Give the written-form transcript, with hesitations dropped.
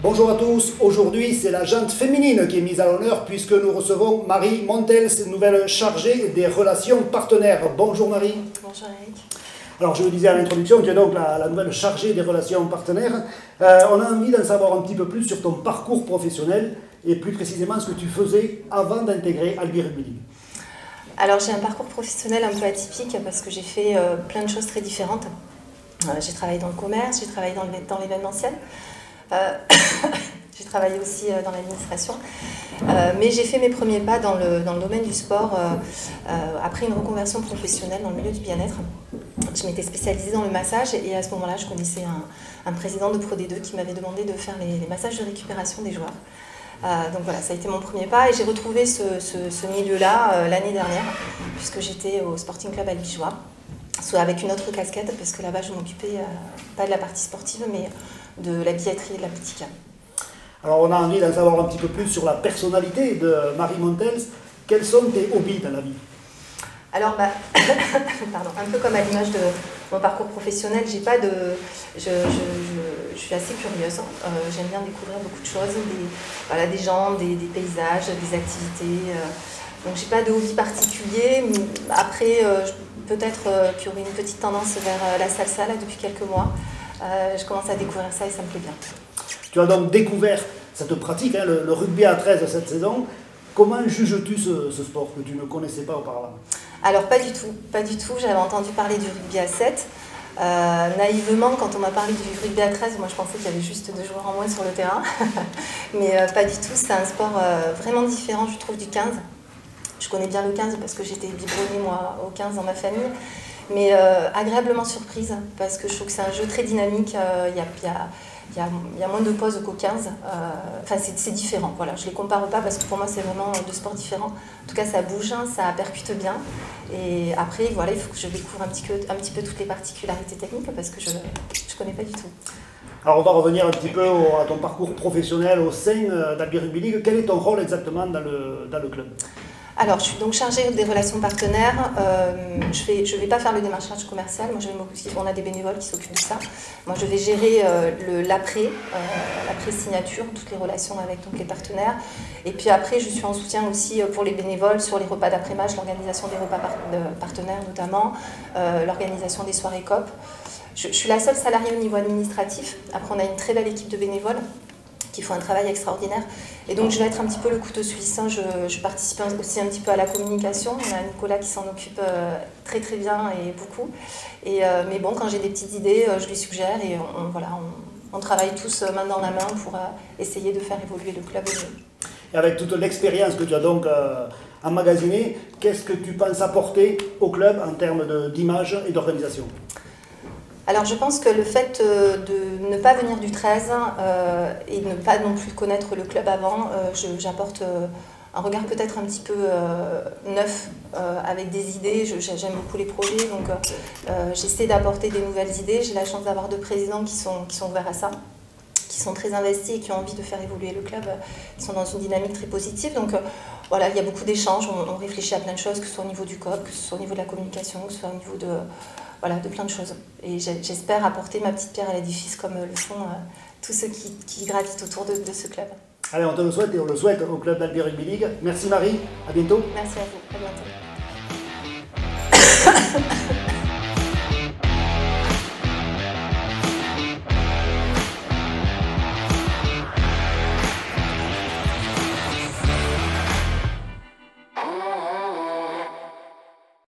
Bonjour à tous, aujourd'hui c'est la jante féminine qui est mise à l'honneur puisque nous recevons Marie Montels, nouvelle chargée des relations partenaires. Bonjour Marie. Bonjour Eric. Alors je le disais à l'introduction, tu es donc la nouvelle chargée des relations partenaires. On a envie d'en savoir un petit peu plus sur ton parcours professionnel et plus précisément ce que tu faisais avant d'intégrer Albi Rugby League. Alors j'ai un parcours professionnel un peu atypique parce que j'ai fait plein de choses très différentes. J'ai travaillé dans le commerce, j'ai travaillé dans l'événementiel. J'ai travaillé aussi dans l'administration, mais j'ai fait mes premiers pas dans le domaine du sport après une reconversion professionnelle dans le milieu du bien-être. Je m'étais spécialisée dans le massage et à ce moment-là, je connaissais un président de Pro D2 qui m'avait demandé de faire les massages de récupération des joueurs. Donc voilà, ça a été mon premier pas et j'ai retrouvé ce milieu-là l'année dernière puisque j'étais au Sporting Club Albigeois, soit avec une autre casquette parce que là-bas je m'occupais pas de la partie sportive mais de la billetterie et de la boutique. Alors on a envie d'en savoir un petit peu plus sur la personnalité de Marie Montels. Quels sont tes hobbies dans la vie? Alors, pardon, un peu comme à l'image de mon parcours professionnel, j'ai pas de, je suis assez curieuse. J'aime bien découvrir beaucoup de choses, des gens, des paysages, des activités. Donc j'ai pas de hobby particulier. Après, peut-être qu'il y aurait une petite tendance vers la salsa là, depuis quelques mois. Je commence à découvrir ça et ça me plaît bien. Tu as donc découvert cette pratique, hein, le rugby à 13 cette saison. Comment juges-tu ce sport que tu ne connaissais pas auparavant? Alors pas du tout. J'avais entendu parler du rugby à 7. Naïvement, quand on m'a parlé du rugby à 13, moi je pensais qu'il y avait juste 2 joueurs en moins sur le terrain. Mais pas du tout, c'est un sport vraiment différent, je trouve, du 15. Je connais bien le 15 parce que j'étais biberonnée moi au 15 dans ma famille. Mais agréablement surprise parce que je trouve que c'est un jeu très dynamique. Il y a moins de pauses qu'au 15. Enfin, c'est différent. Voilà, je ne les compare pas parce que pour moi, c'est vraiment 2 sports différents. En tout cas, ça bouge, ça percute bien. Et après, voilà, il faut que je découvre un petit peu toutes les particularités techniques parce que je ne connais pas du tout. Alors, on va revenir un petit peu à ton parcours professionnel au sein d'Albi Rugby League. Quel est ton rôle exactement dans le club? Alors, je suis donc chargée des relations partenaires. Je vais pas faire le démarchage commercial. Moi, on a des bénévoles qui s'occupent de ça. Moi, je vais gérer l'après-signature, toutes les relations avec donc, les partenaires. Et puis après, je suis en soutien aussi pour les bénévoles sur les repas d'après-match, l'organisation des repas partenaires notamment, l'organisation des soirées COP. Je suis la seule salariée au niveau administratif. Après, on a une très belle équipe de bénévoles qui font un travail extraordinaire. Et donc je vais être un petit peu le couteau suisse. Je participe aussi un petit peu à la communication. On a Nicolas qui s'en occupe très très bien et beaucoup. Mais bon, quand j'ai des petites idées, je lui suggère et on travaille tous main dans la main pour essayer de faire évoluer le club au mieux. Et avec toute l'expérience que tu as donc emmagasinée, qu'est-ce que tu penses apporter au club en termes d'image et d'organisation? Alors je pense que le fait de ne pas venir du 13 et de ne pas non plus connaître le club avant, j'apporte un regard peut-être un petit peu neuf avec des idées. J'aime beaucoup les projets, donc j'essaie d'apporter des nouvelles idées. J'ai la chance d'avoir 2 présidents qui sont ouverts à ça, qui sont très investis et qui ont envie de faire évoluer le club, qui sont dans une dynamique très positive. Donc voilà, il y a beaucoup d'échanges, on réfléchit à plein de choses, que ce soit au niveau du COP, que ce soit au niveau de la communication, que ce soit au niveau de plein de choses. Et j'espère apporter ma petite pierre à l'édifice comme le font tous ceux qui gravitent autour de ce club. Allez, on te le souhaite et on le souhaite au club d'Albi Rugby League. Merci Marie, à bientôt. Merci à vous, à bientôt.